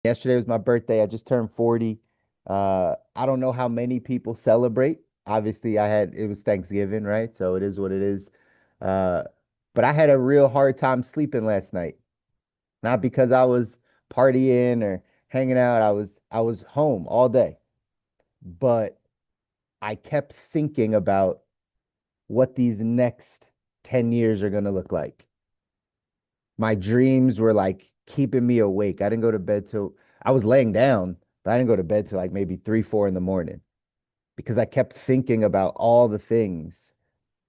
Yesterday was my birthday. I just turned 40. I don't know how many people celebrate. Obviously, it was Thanksgiving, right? So it is what it is. Uh, but I had a real hard time sleeping last night. Not because I was partying or hanging out. I was home all day. But I kept thinking about what these next 10 years are going to look like. My dreams were like keeping me awake. I didn't go to bed till I was laying down, but I didn't go to bed till like maybe 3, 4 in the morning because I kept thinking about all the things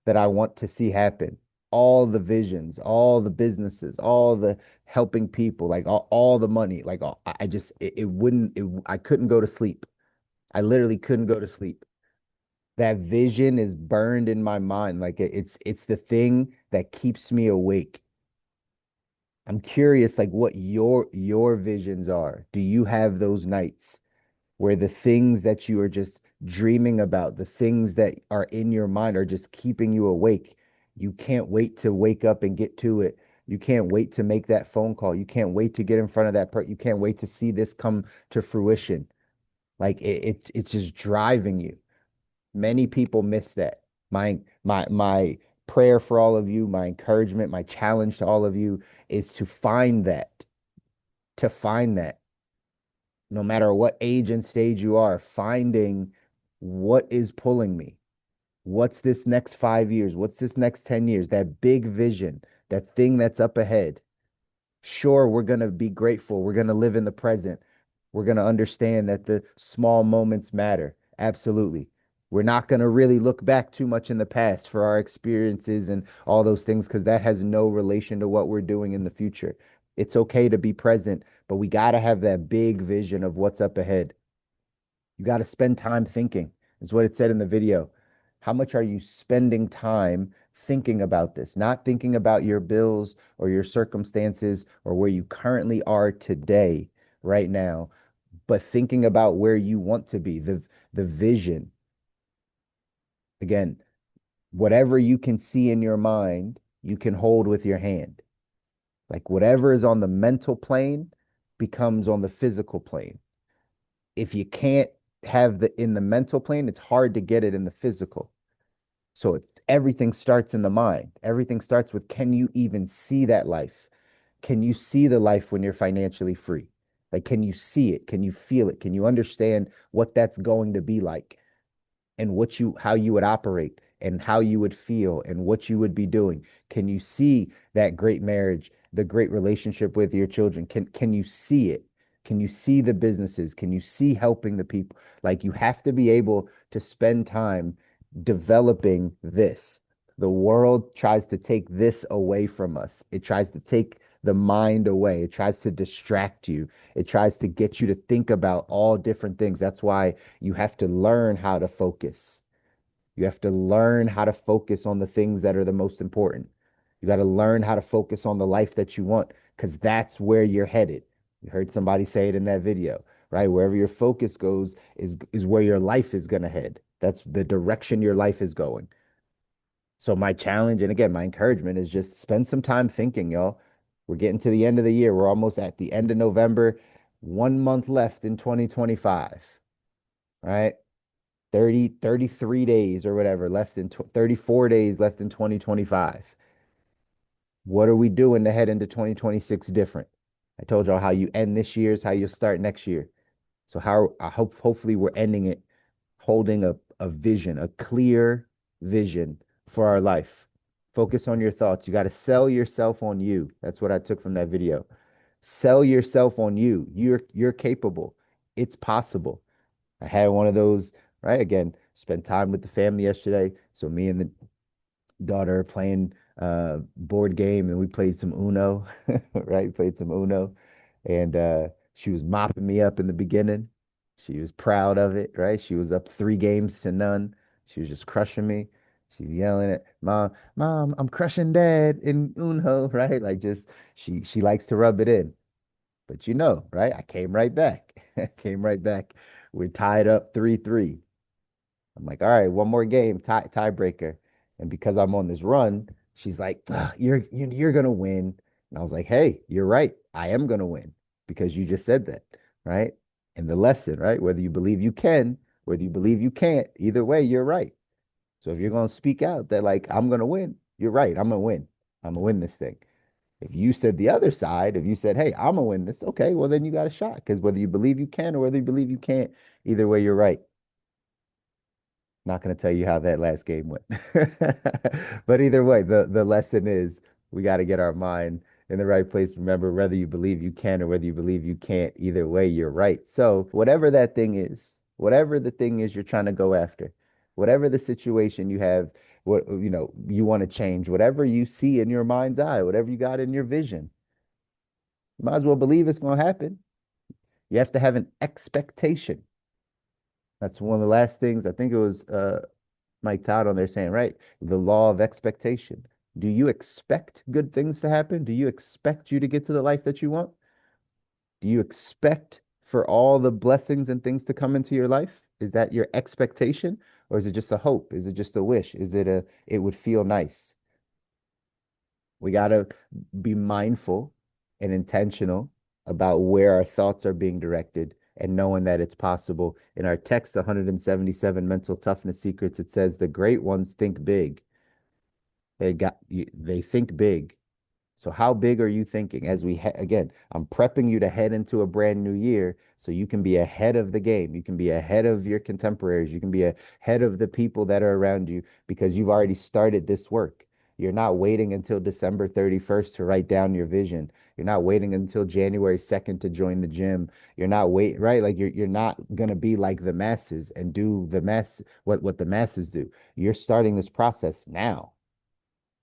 that I want to see happen, all the visions, all the businesses, all the helping people, like all the money. Like I just, it wouldn't, I couldn't go to sleep. I literally couldn't go to sleep. That vision is burned in my mind. Like it's the thing that keeps me awake. I'm curious, like what your visions are. Do you have those nights where the things that you are just dreaming about, the things that are in your mind are just keeping you awake? You can't wait to wake up and get to it. You can't wait to make that phone call. You can't wait to get in front of that person. You can't wait to see this come to fruition. Like it's just driving you. Many people miss that. My prayer for all of you, my encouragement, my challenge to all of you is to find that, no matter what age and stage you are, finding what is pulling me. What's this next 5 years? What's this next 10 years? That big vision, that thing that's up ahead. Sure, we're going to be grateful. We're going to live in the present. We're going to understand that the small moments matter. Absolutely. We're not going to really look back too much in the past for our experiences and all those things because that has no relation to what we're doing in the future. It's okay to be present, but we got to have that big vision of what's up ahead. You got to spend time thinking. Is what it said in the video. How much are you spending time thinking about this? Not thinking about your bills or your circumstances or where you currently are today, right now, but thinking about where you want to be, the vision. Again, whatever you can see in your mind, you can hold with your hand. Like whatever is on the mental plane becomes on the physical plane. If you can't have the in the mental plane, it's hard to get it in the physical. So everything starts in the mind. Everything starts with, can you even see that life? Can you see the life when you're financially free? Like, can you see it? Can you feel it? Can you understand what that's going to be like and how you would operate and how you would feel and what you would be doing? Can you see that great marriage, the great relationship with your children? Can you see it? Can you see the businesses? Can you see helping the people? Like, you have to be able to spend time developing this. The world tries to take this away from us. It tries to take the mind away. It tries to distract you. It tries to get you to think about all different things. That's why you have to learn how to focus. You have to learn how to focus on the things that are the most important. You got to learn how to focus on the life that you want because that's where you're headed. You heard somebody say it in that video, right? Wherever your focus goes is where your life is going to head. That's the direction your life is going. So my challenge and again, my encouragement is just spend some time thinking, y'all. We're getting to the end of the year. We're almost at the end of November. 1 month left in 2025, right? 33 days or whatever left in 34 days left in 2025. What are we doing to head into 2026 different? I told y'all how you end this year is how you start next year. So hopefully we're ending it holding a vision, a clear vision for our life. Focus on your thoughts. You got to sell yourself on you. That's what I took from that video. Sell yourself on you. You're capable. It's possible. I had one of those, right? Again, spent time with the family yesterday. So me and the daughter are playing board game and we played some Uno, right? Played some Uno. And she was mopping me up in the beginning. She was proud of it, right? She was up 3 games to none. She was just crushing me. She's yelling at mom, I'm crushing dad in Uno, right? Like just she likes to rub it in. But right? I came right back. Came right back. We're tied up 3-3. I'm like, all right, one more game, tiebreaker. And because I'm on this run, she's like, "Ugh, you're gonna win." And I was like, hey, you're right. I am gonna win because you just said that. right? And the lesson, right? Whether you believe you can, whether you believe you can't, either way, you're right. So if you're going to speak out that, like, I'm going to win, you're right. I'm going to win. I'm going to win this thing. If you said the other side, if you said, hey, I'm going to win this, okay, well, then you got a shot because whether you believe you can or whether you believe you can't, either way, you're right. Not going to tell you how that last game went. But either way, the lesson is we got to get our mind in the right place. Remember, whether you believe you can or whether you believe you can't, either way, you're right. So, whatever that thing is, whatever the thing is you're trying to go after, whatever the situation you have, what you want to change, whatever you see in your mind's eye, whatever you got in your vision, you might as well believe it's going to happen. You have to have an expectation. That's one of the last things I think it was Mike Todd on there saying, right, the law of expectation. Do you expect good things to happen? Do you expect you to get to the life that you want? Do you expect for all the blessings and things to come into your life? Is that your expectation? Or is it just a hope? Is it just a wish? Is it it would feel nice? We got to be mindful and intentional about where our thoughts are being directed and knowing that it's possible. In our text, 177 Mental Toughness Secrets, it says the great ones think big. They think big. So how big are you thinking as again, I'm prepping you to head into a brand new year so you can be ahead of the game. You can be ahead of your contemporaries. You can be ahead of the people that are around you because you've already started this work. You're not waiting until December 31st to write down your vision. You're not waiting until January 2nd to join the gym. You're not wait, right? Like you're not gonna be like the masses and do what the masses do. You're starting this process now.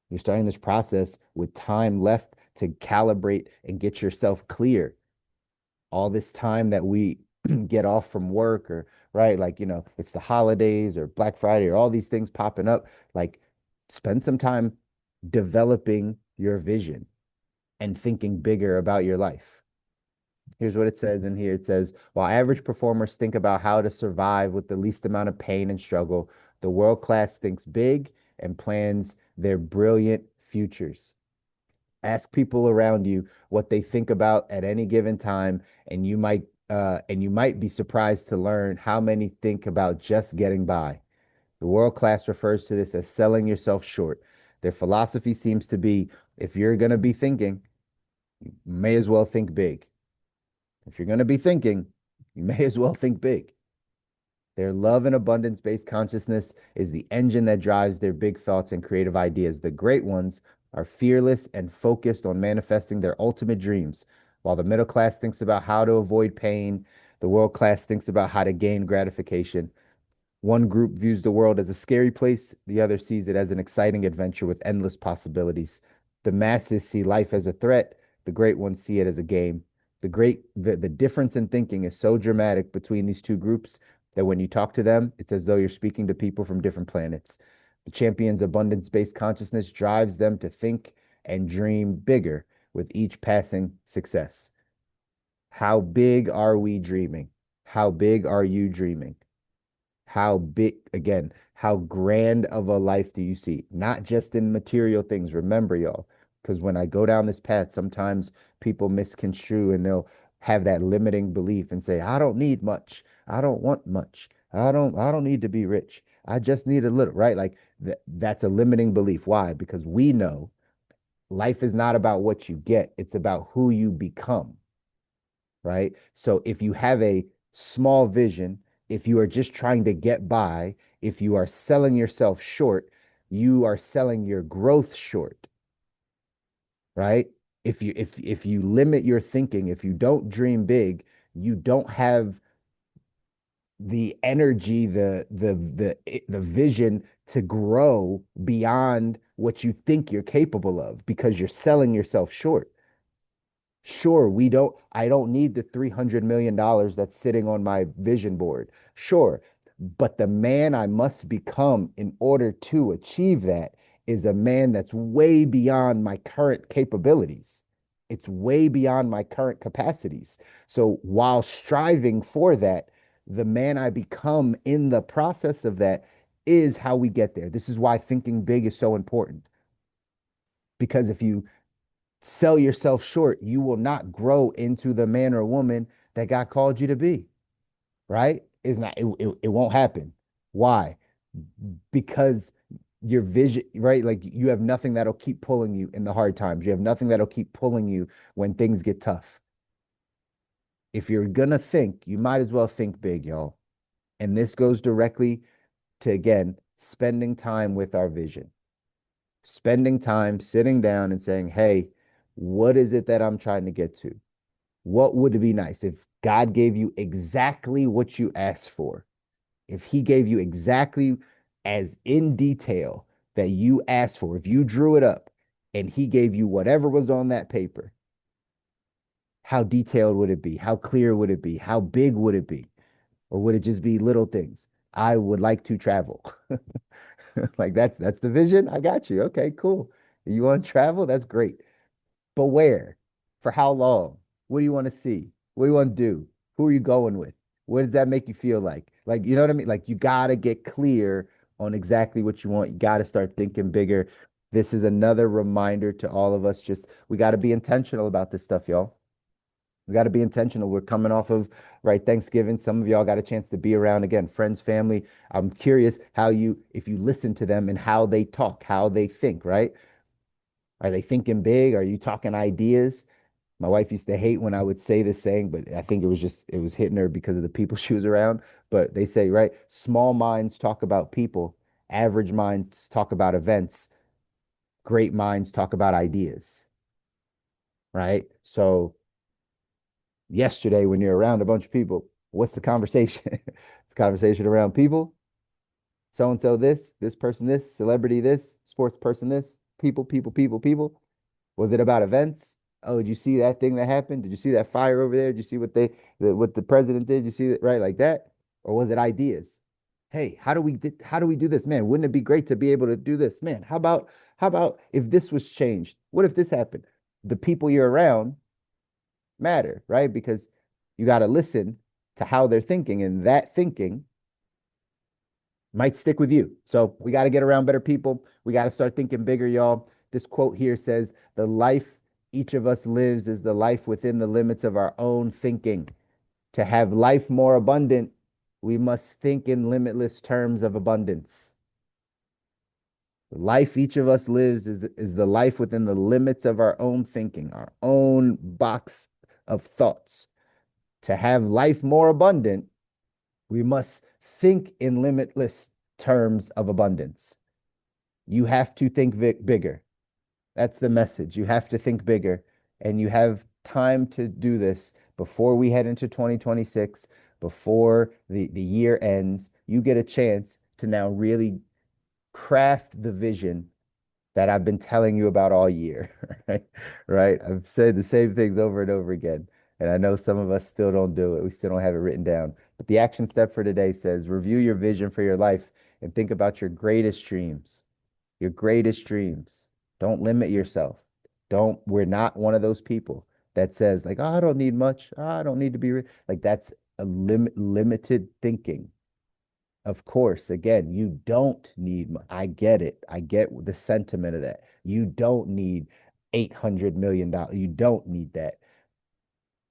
You're starting this process with time left to calibrate and get yourself clear. All this time that we get off from work or, right, like, it's the holidays or Black Friday or all these things popping up, like, spend some time developing your vision and thinking bigger about your life. Here's what it says in here. It says, while average performers think about how to survive with the least amount of pain and struggle, the world class thinks big and plans their brilliant futures. Ask people around you what they think about at any given time, and you might be surprised to learn how many think about just getting by. The world class refers to this as selling yourself short. Their philosophy seems to be if you're going to be thinking, you may as well think big. If you're going to be thinking, you may as well think big. Their love and abundance based consciousness is the engine that drives their big thoughts and creative ideas. The great ones are fearless and focused on manifesting their ultimate dreams. While the middle class thinks about how to avoid pain, the world class thinks about how to gain gratification. One group views the world as a scary place, the other sees it as an exciting adventure with endless possibilities. The masses see life as a threat, the great ones see it as a game. The difference in thinking is so dramatic between these two groups that when you talk to them, it's as though you're speaking to people from different planets. The champion's abundance-based consciousness drives them to think and dream bigger with each passing success. How big are we dreaming? How big are you dreaming? How big, again, how grand of a life do you see? Not just in material things. Remember, y'all, because when I go down this path, sometimes people misconstrue and they'll have that limiting belief and say, I don't need much. I don't want much. I don't need to be rich. I just need a little, right? Like that's a limiting belief. Why? Because we know life is not about what you get, it's about who you become, right? So if you have a small vision, if you are just trying to get by, if you are selling yourself short, you are selling your growth short, right? If you limit your thinking, if you don't dream big, you don't have the energy, the vision to grow beyond what you think you're capable of because you're selling yourself short. Sure, I don't need the $300 million that's sitting on my vision board. Sure, but the man I must become in order to achieve that is a man that's way beyond my current capabilities. It's way beyond my current capacities. So while striving for that, the man I become in the process of that is how we get there. This is why thinking big is so important. Because if you sell yourself short, you will not grow into the man or woman that God called you to be, right? It's not, it won't happen. Why? Because your vision, right? Like you have nothing that'll keep pulling you in the hard times. You have nothing that'll keep pulling you when things get tough. If you're gonna think, you might as well think big, y'all. And this goes directly to, again, spending time with our vision, spending time sitting down and saying, hey, what is it that I'm trying to get to? What would it be nice if God gave you exactly what you asked for? If He gave you exactly as in detail that you asked for, if you drew it up and He gave you whatever was on that paper, how detailed would it be? How clear would it be? How big would it be? Or would it just be little things? I would like to travel. Like that's the vision. I got you. Okay, cool. You want to travel? That's great. But where? For how long? What do you want to see? What do you want to do? Who are you going with? What does that make you feel like? Like, you know what I mean? Like, you got to get clear on exactly what you want. You got to start thinking bigger. This is another reminder to all of us. Just, we got to be intentional about this stuff, y'all. We got to be intentional. We're coming off of, right, Thanksgiving. Some of y'all got a chance to be around again, friends, family. I'm curious how you, if you listen to them and how they talk, how they think, right? Are they thinking big? Are you talking ideas? My wife used to hate when I would say this saying, but I think it was just, it was hitting her because of the people she was around. But they say, right, small minds talk about people, average minds talk about events, great minds talk about ideas, right? So yesterday, when you're around a bunch of people, what's the conversation? It's conversation around people, so and so this person this, celebrity this, sports person this, people, people, people, people. Was it about events? Oh, did you see that thing that happened? Did you see that fire over there? Did you see what what the president did? Did you see it right like that? Or was it ideas? Hey, how do we do this? Man, wouldn't it be great to be able to do this? Man, how about if this was changed? What if this happened? The people you're around matter, right? Because you got to listen to how they're thinking, and that thinking might stick with you. So we got to get around better people. We got to start thinking bigger, y'all. This quote here says, the life each of us lives is the life within the limits of our own thinking. To have life more abundant, we must think in limitless terms of abundance. The life each of us lives is the life within the limits of our own thinking, our own box of thoughts. To have life more abundant, we must think in limitless terms of abundance. You have to think bigger. That's the message. You have to think bigger, and you have time to do this before we head into 2026, before the year ends. You get a chance to now really craft the vision that I've been telling you about all year, right? Right? I've said the same things over and over again. And I know some of us still don't do it. We still don't have it written down. But the action step for today says review your vision for your life and think about your greatest dreams. Your greatest dreams. Don't limit yourself. We're not one of those people that says, like, oh, I don't need much. Oh, I don't need to be like that's a limited thinking. Of course, again, you don't need, I get it. I get the sentiment of that. You don't need $800 million. You don't need that.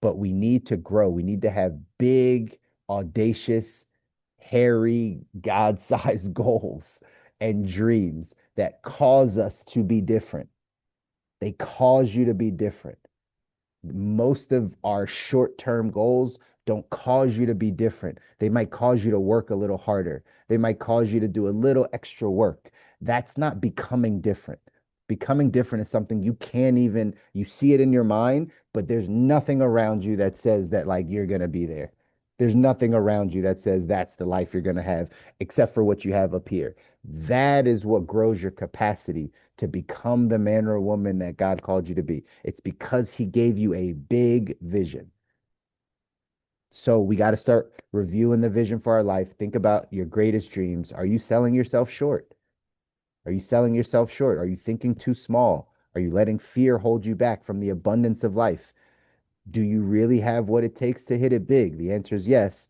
But we need to grow. We need to have big, audacious, hairy, God-sized goals and dreams that cause us to be different. They cause you to be different. Most of our short-term goals don't cause you to be different. They might cause you to work a little harder. They might cause you to do a little extra work. That's not becoming different. Becoming different is something you can't even, you see it in your mind, but there's nothing around you that says that like you're going to be there. There's nothing around you that says that's the life you're going to have, except for what you have up here. That is what grows your capacity to become the man or woman that God called you to be. It's because He gave you a big vision. So we got to start reviewing the vision for our life. Think about your greatest dreams. Are you selling yourself short? Are you selling yourself short? Are you thinking too small? Are you letting fear hold you back from the abundance of life? Do you really have what it takes to hit it big? The answer is yes,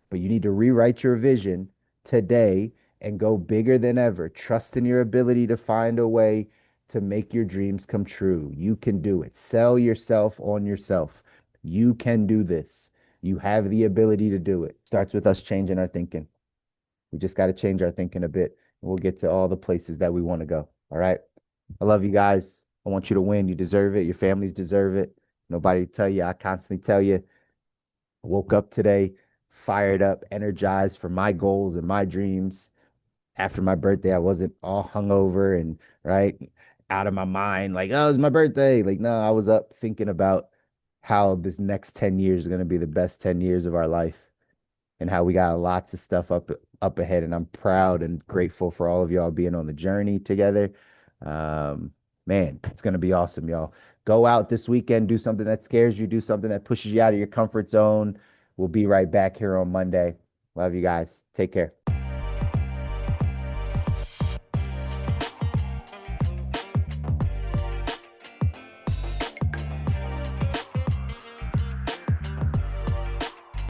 but you need to rewrite your vision today and go bigger than ever. Trust in your ability to find a way to make your dreams come true. You can do it. Sell yourself on yourself. You can do this. You have the ability to do it. Starts with us changing our thinking. We just got to change our thinking a bit. And we'll get to all the places that we want to go. All right. I love you guys. I want you to win. You deserve it. Your families deserve it. Nobody tell you. I constantly tell you. Woke up today, fired up, energized for my goals and my dreams. After my birthday, I wasn't all hungover and right out of my mind, like, oh, it's my birthday. Like, no, I was up thinking about how this next 10 years is going to be the best 10 years of our life and how we got lots of stuff up ahead. And I'm proud and grateful for all of y'all being on the journey together. Um, Man, it's gonna be awesome, y'all. Go out this weekend, do something that scares you, do something that pushes you out of your comfort zone. We'll be right back here on Monday. Love you guys. Take care.